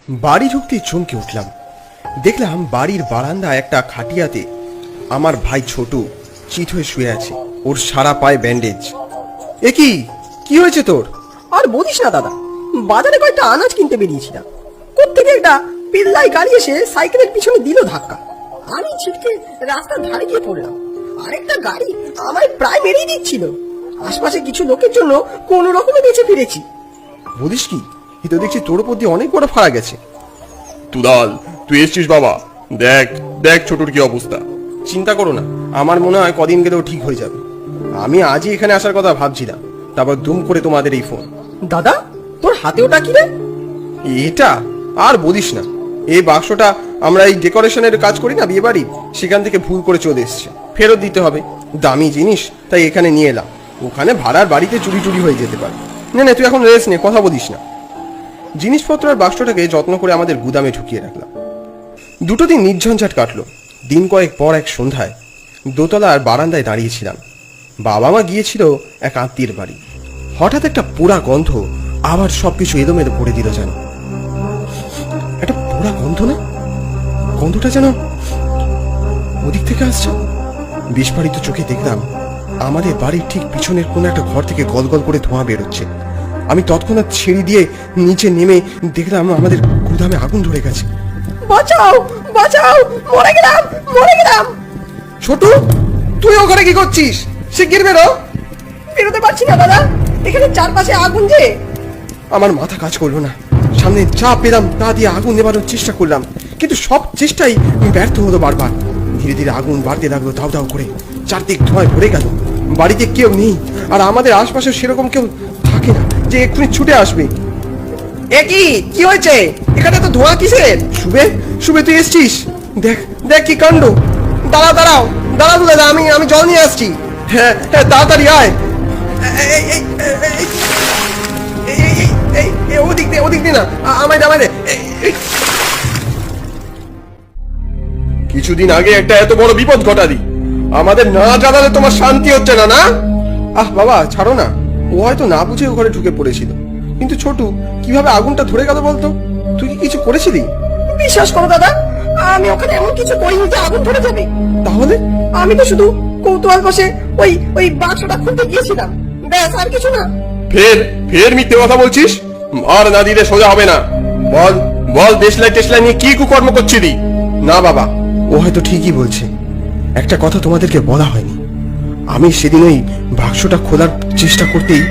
বাড়ি ঢুকতেই চমকে উঠলাম। দেখলাম বাড়ির বারান্দায় একটা খাটিয়াতে আমার ভাই ছোটু চিত হয়ে শুয়ে আছে, ওর সারা পায়ে ব্যান্ডেজ। এ কি হয়েছে তোর? আর বলিস না দাদা, বাজারে কয়েকটা আনাজ কিনতে বেরিয়েছিলাম, কোত্থেকে একটা পিল্লাই গাড়ি এসে সাইকেলের পিছনে দিল ধাক্কা। আমি ছিটকে রাস্তার ধারে গিয়ে পড়লাম। আরেকটা গাড়ি আমায় প্রায় মেরেই দিচ্ছিল। আশপাশে কিছু লোকের জন্য কোনো রকমে বেঁচে ফিরেছি। বলিস কি? এ তো দেখছি তোর উপর দিয়ে অনেক বড় ফাড়া গেছে। তুদাল, তুই এসছিস বাবা? দেখ দেখ ছোটুর কি অবস্থা। চিন্তা করো না, আমার মনে হয় কদিন গেলেও ঠিক হয়ে যাবে। আমি আজই এখানে আসার কথা ভাবছিলাম, তারপর দুম করে তোমাদের এই ফোন। দাদা, তোর হাতে ওটা কি রে? এটা আর বলিস না, এই বাক্সটা আমরা এই ডেকোরেশনের কাজ করি না বিয়ে বাড়ি, সেখান থেকে ভুল করে চলে এসছে, ফেরত দিতে হবে। দামি জিনিস, তাই এখানে নিয়ে এলাম। ওখানে ভাড়ার বাড়িতে চুরি হয়ে যেতে পারে। না তুই এখন রেস্ট নে, কথা বলিস না। জিনিসপত্র আর বাক্সটাকে যত্ন করে আমাদের গুদামে ঢুকিয়ে রাখলাম। দুটো দিন নির্ঝঞ্ঝাট কাটলো। দিন কয়েক পর এক সন্ধ্যায় দোতলার বারান্দায় দাঁড়িয়েছিলাম। বাবা মা গিয়েছিল এক আত্মীয়ের বাড়ি। হঠাৎ একটা পোড়া গন্ধ আবার সবকিছু এলোমেলো করে দিল। যেন একটা পোড়া গন্ধ, না গন্ধটা যেন ওদিক থেকে আসছে। বিস্ফারিত চোখে দেখলাম আমাদের বাড়ির ঠিক পিছনের কোন একটা ঘর থেকে গল গল করে ধোঁয়া বেরোচ্ছে। আমি তৎক্ষণাৎ সিঁড়ি দিয়ে নিচে নেমে দেখলাম আমাদের গুদামে আগুন ধরে গেছে। বাঁচাও বাঁচাও, মরে গেলাম। ছোটু, তুই ওখানে কি করছিস? শিগগির বেরো। বেরোতে পারছি না দাদা, এখানে চারপাশে আগুন যে। আমার মাথা কাজ করলো না। সামনে যা পেলাম তা দিয়ে আগুন নেভানোর চেষ্টা করলাম, কিন্তু সব চেষ্টাই ব্যর্থ হলো বারবার। ধীরে ধীরে আগুন বাড়তে লাগলো, দাউ দাউ করে। চারদিক ধোঁয়ায় ভরে গেল। বাড়িতে কেউ নেই, আর আমাদের আশপাশে সেরকম কেউ থাকে না যে এক্ষুনি ছুটে আসবে। কি হয়েছে? এখানে তো ধোঁয়া কিসের? শুবে তুই এসছিস? দেখ দেখ কি কাণ্ড। দাঁড়াও দাদা, আমি জল নিয়ে আসছি। হ্যাঁ তাড়াতাড়ি আয়। ওদিক দিয়ে না, আমায় দে। কিছুদিন আগে একটা এত বড় বিপদ ঘটালি, আমাদের না জানালে তোমার শান্তি হচ্ছে না? আহ বাবা, ছাড়ো না। ও হয়তো না বুঝে ও ঘরে ঢুকে পড়েছিল। কিন্তু ছোটু, কিভাবে আগুনটা ধরে গেল বলতো? তুই কি কিছু করেছিলি? বিশ্বাস করো দাদা, আমি ওখানে এমন কিছু করিনি যে আগুন ধরে যাবে। তাহলে? আমি তো শুধু কৌতূহল বসে ওই বাক্সটা খুলতে গিয়েছিলাম, ব্যাস, আর কিছু না। ফের মিথ্যে কথা বলছিস? মার না দিলে সোজা হবে না। বল দেশলাই নিয়ে কি কুকর্ম করছিলি? না বাবা, ও হয়তো ঠিকই বলছে। একটা কথা তোমাদেরকে বলা হয়নি। আমি সেদিন ওই বাক্সটা খোলার চেষ্টা করতেই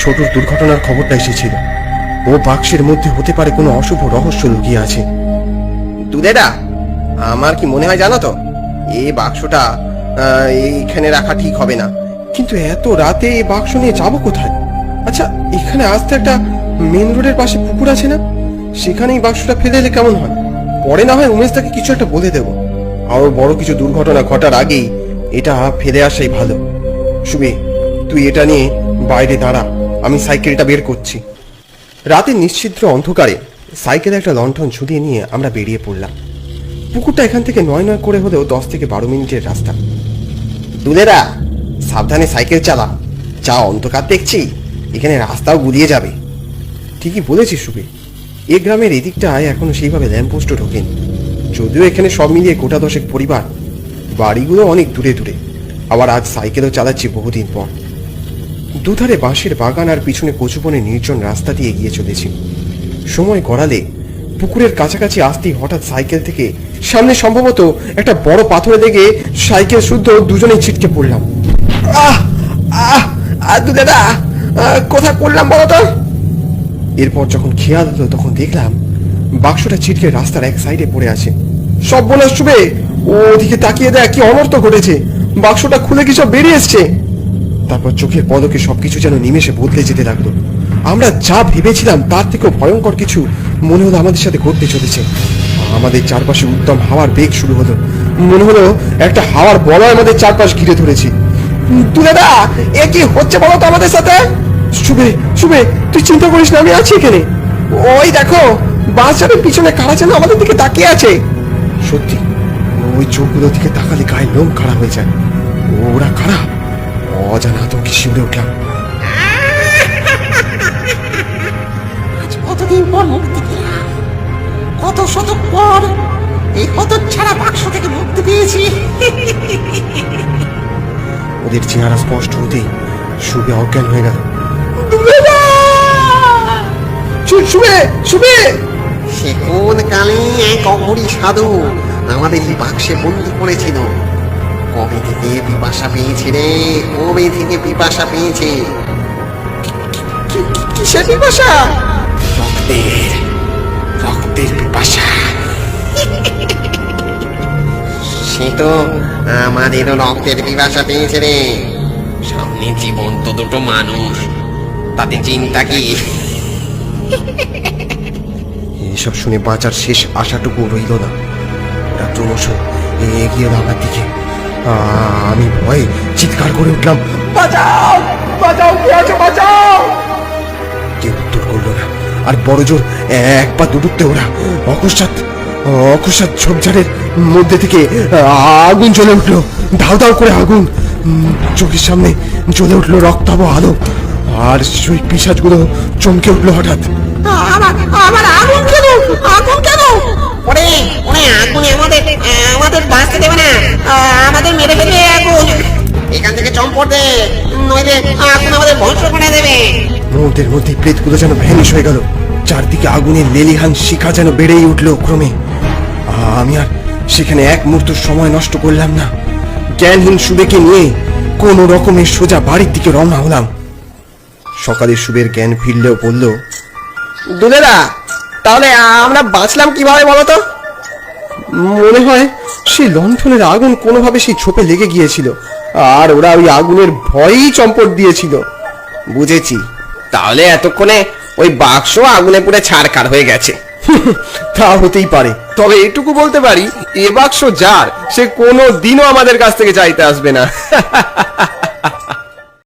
ছোটুর দুর্ঘটনার খবরটা এসেছিল। ও বাক্সের মধ্যে হতে পারে কোনো অশুভ রহস্য লুকিয়ে আছে। দুধেরা, আমার কি মনে হয় জানো তো, এই বাক্সটা এইখানে রাখা ঠিক হবে না। কিন্তু এত রাতে এই বাক্স নিয়ে যাবো কোথায়? আচ্ছা, এখানে আসতে একটা মেন রোডের পাশে পুকুর আছে না, সেখানেই বাক্সটা ফেলে এলে কেমন হয়? পরে না হয় উমেশ তাকে কিছু একটা বলে দেবো। আরো বড় কিছু দুর্ঘটনা ঘটার আগেই এটা ফেলে আসাই ভালো। শুভে, তুই এটা নিয়ে বাইরে দাঁড়া, আমি সাইকেলটা বের করছি। রাতে নিশ্ছিদ্র অন্ধকারে সাইকেলে একটা লণ্ঠন ঝুলিয়ে নিয়ে আমরা বেরিয়ে পড়লাম। পুকুরটা এখান থেকে নয় করে হলেও 10 থেকে 12 মিনিটের রাস্তা। দুলেরা, সাবধানে সাইকেল চালা, যা অন্ধকার দেখছি, এখানে রাস্তাও গুলিয়ে যাবে। ঠিকই বলেছিস শুভে, এ গ্রামের এদিকটায় এখনো সেইভাবে ল্যাম্পপোস্টও ঢোকেনি। যদিও এখানে সব মিলিয়ে গোটা 10 পরিবার, বাড়িগুলো অনেক দূরে। আবার আজ সাইকেলও চালাচ্ছি বহুদিন পর। দুধারে বাঁশের বাগান আর পিছনে কচুবনের নির্জন রাস্তা দিয়ে এগিয়ে চলেছি। সময় গড়ালে পুকুরের কাছাকাছি আসতেই হঠাৎ সাইকেল থেকে সামনে সম্ভবত একটা বড় পাথরে লেগে সাইকেল শুদ্ধ দুজনেই ছিটকে পড়লাম। দাদা, কোথায় পড়লাম বলো তো? এরপর যখন খেয়াল হলো তখন দেখলাম বাক্সটা ছিটকে রাস্তার এক সাইডে পড়ে আছে। সব বলে শুবে, ওদিকে তাকিয়ে দেখ, কি অনর্থ ঘটেছে। বাক্সটা খুলে কি সব বেরিয়ে এসছে। তারপর চোখের পলকে সবকিছু যেন নিমেষে বদলে যেতে লাগলো। আমরা যা ভেবেছিলাম তার থেকেও ভয়ঙ্কর কিছু মনে হলো আমাদের সাথে ঘটতে চলেছে। আমাদের চারপাশে উত্তম হাওয়ার বেগ শুরু হলো। মনে হলো একটা হাওয়ার বলয় আমাদের চারপাশ ঘিরে ধরেছে। তুলেদা, এ কি হচ্ছে বলো তো আমাদের সাথে? শুভে, তুই চিন্তা করিস না, আমি আছি এখানে। ওই দেখো, বাঁশের পিছনে কারা যেন আমাদের দিকে তাকিয়ে আছে। সত্যি, ওই চোখগুলোর দিকে তাকালে গায়ে লোম খাড়া হয়ে যায়। ওরা কারা? অজানা আতঙ্কে শিউরে উঠলাম। কতদিন পর মুক্তি পেলাম, এই হতচ্ছাড়া বাক্স থেকে মুক্তি পেয়েছি। ওদের চেহারা স্পষ্ট হতেই শুভে অজ্ঞান হয়ে গেল। শুভে শুভে সে কোন কালে এক অঘরী সাধু আমাদের এই বাক্সে বন্দি করেছিল। কবে থেকে পিপাসা পেয়েছে রে, কবে থেকে পিপাসা পেয়েছে। কিসের পিপাসা? রক্তের, রক্তের পিপাসা। সে তো আমাদেরও রক্তের পিপাসা পেয়েছে রে। সামনে জীবন্ত দুটো মানুষ, তাতে চিন্তা কি? এসব শুনে বাঁচার শেষ আশাটুকু রইল না। ওরা ক্রমশ এগিয়ে এলো আমার দিকে। আমি ভয়ে চিৎকার করে উঠলাম, বাঁচাও বাঁচাও, কে আছো বাঁচাও। কেউ উত্তর করলো না। আর বড় জোর এক পা দুটুকতে ওরা অকস্মাৎ অকস্মাৎ ঝোপঝাড়ের মধ্যে থেকে আগুন জ্বলে উঠলো। ধাও ধাও করে আগুন, চোখের সামনে জ্বলে উঠলো রক্তাভ আলো। আর সেই পিশাচগুলো চমকে উঠলো হঠাৎ। আমার আগুন কেন, আগুন কেন? ওরে ওরে, আগুনে আমাদের আমাদের বাঁচতে দেবে না, আমাদের মেরে ফেলবে আগুন। এখান থেকে চম্পট দে, নইলে আগুন আমাদের ধ্বংস করে দেবে। মুহূর্তের মধ্যে প্রেতগুলো যেন ভ্যানিশ হয়ে গেল। চারদিকে আগুনের লেলিহান শিখা যেন বেড়েই উঠলো ক্রমে। আমি আর সেখানে এক মুহূর্ত সময় নষ্ট করলাম না। জ্ঞানহীন শুভেকে নিয়ে কোন রকমের সোজা বাড়ির দিকে রওনা হলাম। সকালে শুভের জ্ঞান ফিরলেও বলল, দুলেরা, তাহলে আমরা বাঁচলাম কিভাবে বলো তো? মনে হয় সেই লণ্ঠনের আগুন কোনোভাবে সেই ছোপে লেগে গিয়েছিল, আর ওরা ওই আগুনের ভয়েই চম্পট দিয়েছিল। বুঝেছি, তাহলে এতক্ষণে ওই বাক্স আগুনে পুড়ে ছারখার হয়ে গেছে। তা হতেই পারে। তবে এটুকু বলতে পারি, এ বাক্স যার, সে কোনো দিনও আমাদের কাছ থেকে চাইতে আসবে না।